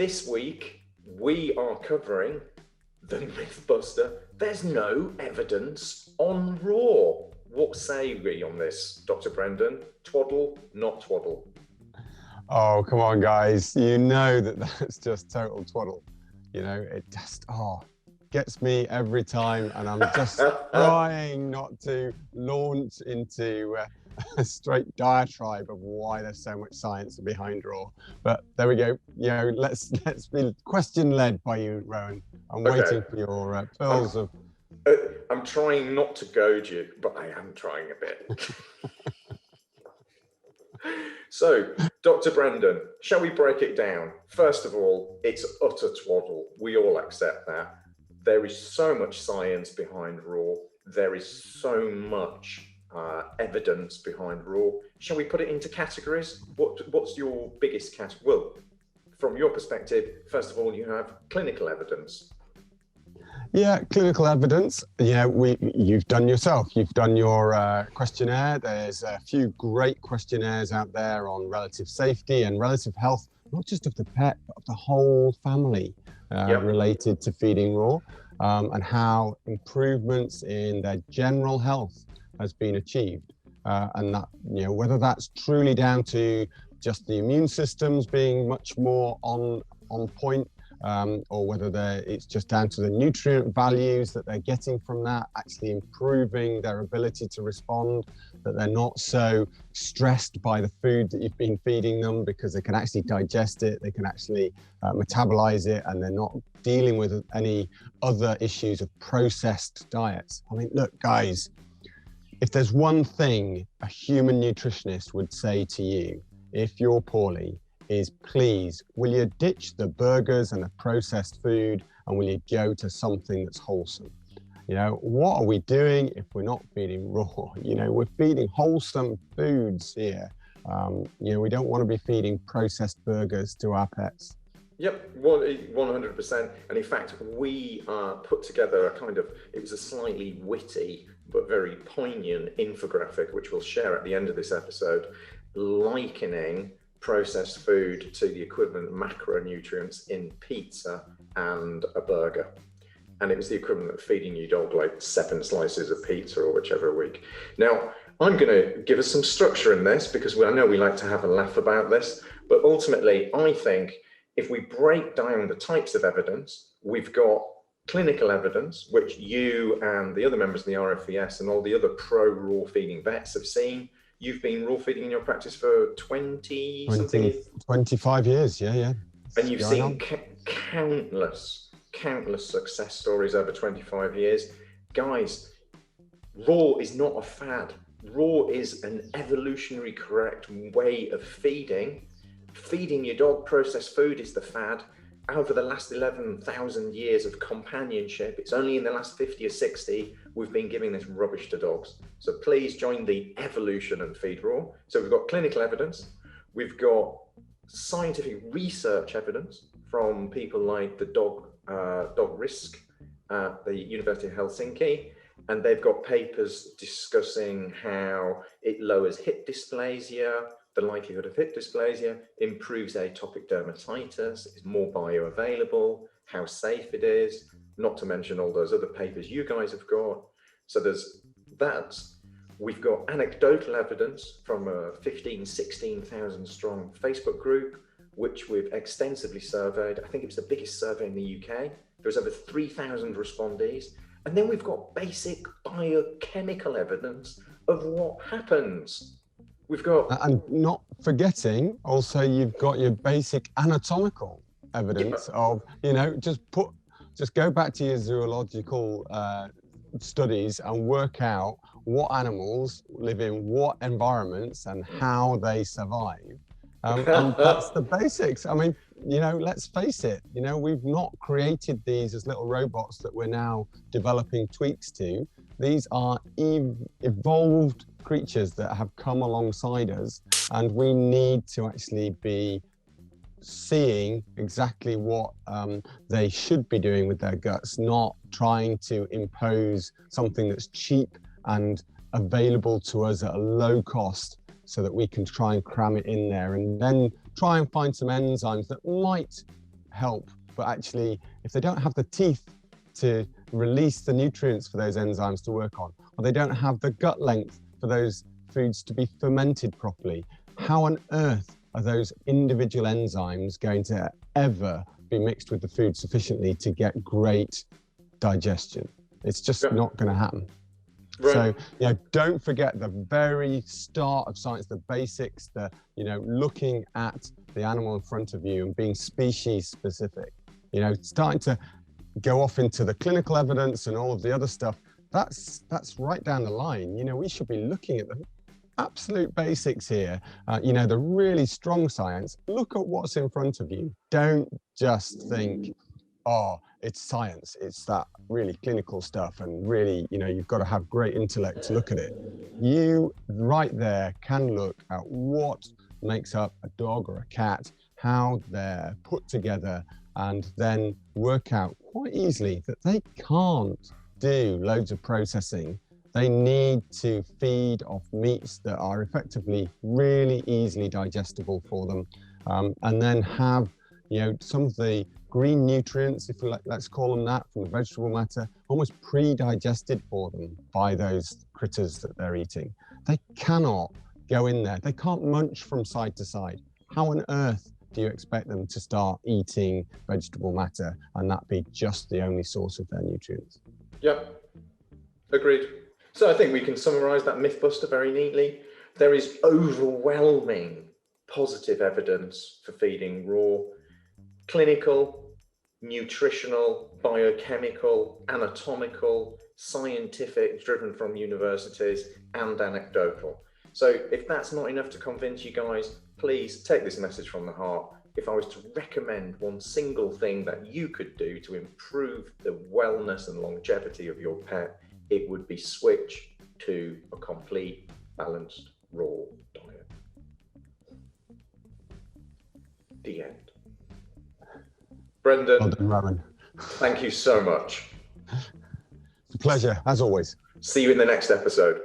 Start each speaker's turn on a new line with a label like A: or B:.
A: this week we are covering the Mythbuster. There's no evidence on raw. What say we on this, Dr. Brendan? Twaddle, not twaddle?
B: Oh, come on, guys. You know that's just total twaddle. You know, it just, gets me every time. And I'm just trying not to launch into a straight diatribe of why there's so much science behind raw. But there we go. You know, let's be question-led by you, Rowan. I'm waiting for your pearls of...
A: I'm trying not to goad you, but I am trying a bit. So, Dr. Brendan, shall we break it down? First of all, it's utter twaddle. We all accept that. There is so much science behind raw. There is so much evidence behind raw. Shall we put it into categories? What's your biggest category? Well, from your perspective, first of all, you have clinical evidence.
B: Yeah, clinical evidence. Yeah, you've done yourself. You've done your questionnaire. There's a few great questionnaires out there on relative safety and relative health, not just of the pet, but of the whole family related to feeding raw, and how improvements in their general health has been achieved. And that, you know, whether that's truly down to just the immune systems being much more on point, or whether it's just down to the nutrient values that they're getting from that, actually improving their ability to respond, that they're not so stressed by the food that you've been feeding them because they can actually digest it, they can actually metabolize it, and they're not dealing with any other issues of processed diets. I mean, look, guys, if there's one thing a human nutritionist would say to you if you're poorly, is please, will you ditch the burgers and the processed food and will you go to something that's wholesome? You know, what are we doing if we're not feeding raw? You know, we're feeding wholesome foods here. You know, we don't want to be feeding processed burgers to our pets.
A: Yep, 100%. And in fact, we put together it was a slightly witty but very poignant infographic, which we'll share at the end of this episode, likening processed food to the equivalent macronutrients in pizza and a burger. And it was the equivalent of feeding your dog like 7 slices of pizza or whichever a week. Now, I'm going to give us some structure in this because I know we like to have a laugh about this, but ultimately, I think if we break down the types of evidence, we've got clinical evidence, which you and the other members of the RFES and all the other pro-raw feeding vets have seen. You've been raw feeding in your practice for
B: 25 years, yeah.
A: And you've seen countless success stories over 25 years. Guys, raw is not a fad. Raw is an evolutionary correct way of feeding. Feeding your dog processed food is the fad. Over the last 11,000 years of companionship, it's only in the last 50 or 60 we've been giving this rubbish to dogs. So please join the evolution and feed raw. So we've got clinical evidence, we've got scientific research evidence from people like the dog risk at the University of Helsinki, and they've got papers discussing how it lowers hip dysplasia, the likelihood of hip dysplasia, improves atopic dermatitis, is more bioavailable, how safe it is, not to mention all those other papers you guys have got. So there's that. We've got anecdotal evidence from a 16,000 strong Facebook group, which we've extensively surveyed. I think it was the biggest survey in the UK. There was over 3,000 respondees. And then we've got basic biochemical evidence of what happens. We've got...
B: And not forgetting, also, you've got your basic anatomical evidence of, you know, just go back to your zoological studies and work out what animals live in what environments and how they survive. And that's the basics. I mean, you know, let's face it, you know, we've not created these as little robots that we're now developing tweaks to. These are evolved creatures that have come alongside us, and we need to actually be seeing exactly what they should be doing with their guts, not trying to impose something that's cheap and available to us at a low cost so that we can try and cram it in there and then try and find some enzymes that might help, but actually, if they don't have the teeth to release the nutrients for those enzymes to work on, or they don't have the gut length for those foods to be fermented properly, how on earth are those individual enzymes going to ever be mixed with the food sufficiently to get great digestion? It's just not going to happen. Right. So, don't forget the very start of science, the basics, looking at the animal in front of you and being species specific, starting to go off into the clinical evidence and all of the other stuff. That's right down the line. We should be looking at the absolute basics here. The really strong science. Look at what's in front of you. Don't just think, oh, it's science. It's that really clinical stuff. And really, you've got to have great intellect to look at it. You right there can look at what makes up a dog or a cat, how they're put together, and then work out quite easily that they can't do loads of processing. They need to feed off meats that are effectively really easily digestible for them, and then have some of the green nutrients, if you like, let's call them that, from the vegetable matter, almost pre-digested for them by those critters that they're eating. They cannot go in there. They can't munch from side to side. How on earth do you expect them to start eating vegetable matter and that be just the only source of their nutrients?
A: Yep, agreed. So I think we can summarize that Mythbuster very neatly. There is overwhelming positive evidence for feeding raw. Clinical, nutritional, biochemical, anatomical, scientific, driven from universities, and anecdotal. So if that's not enough to convince you guys, please take this message from the heart. If I was to recommend one single thing that you could do to improve the wellness and longevity of your pet, it would be switch to a complete, balanced, raw diet. The end. Brendan,
B: well done, Rowan.
A: Thank you so much.
B: It's a pleasure, as always.
A: See you in the next episode.